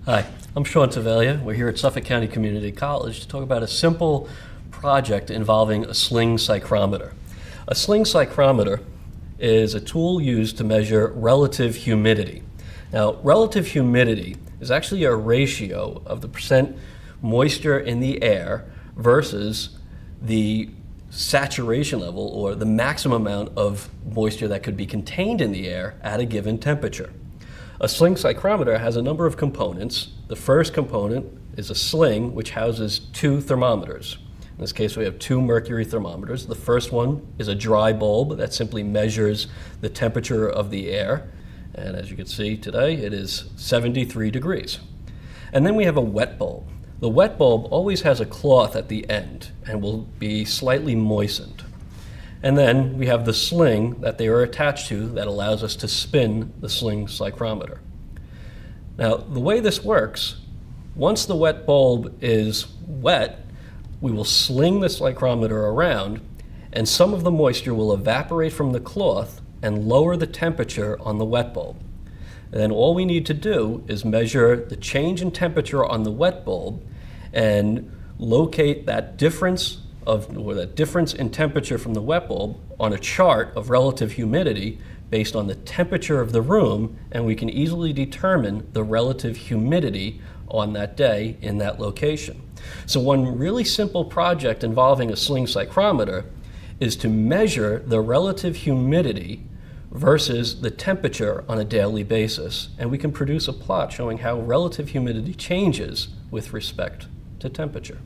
Hi, I'm Sean Tavalia. We're here at Suffolk County Community College to talk about a simple project involving a Sling Psychrometer. A Sling Psychrometer is a tool used to measure relative humidity. Now, relative humidity is actually a ratio of the percent moisture in the air versus the saturation level, or the maximum amount of moisture that could be contained in the air at a given temperature. A Sling Psychrometer has a number of components. The first component is a sling, which houses two thermometers. In this case, we have two mercury thermometers. The first one is a dry bulb that simply measures the temperature of the air. And as you can see today, it is 73 degrees. And then we have a wet bulb. The wet bulb always has a cloth at the end and will be slightly moistened. And then we have the sling that they are attached to that allows us to spin the Sling Psychrometer. Now, the way this works, once the wet bulb is wet, we will sling the psychrometer around, and some of the moisture will evaporate from the cloth and lower the temperature on the wet bulb. And then all we need to do is measure the change in temperature on the wet bulb and locate that difference in temperature from the wet bulb on a chart of relative humidity based on the temperature of the room, and we can easily determine the relative humidity on that day in that location. So one really simple project involving a Sling Psychrometer is to measure the relative humidity versus the temperature on a daily basis, and we can produce a plot showing how relative humidity changes with respect to temperature.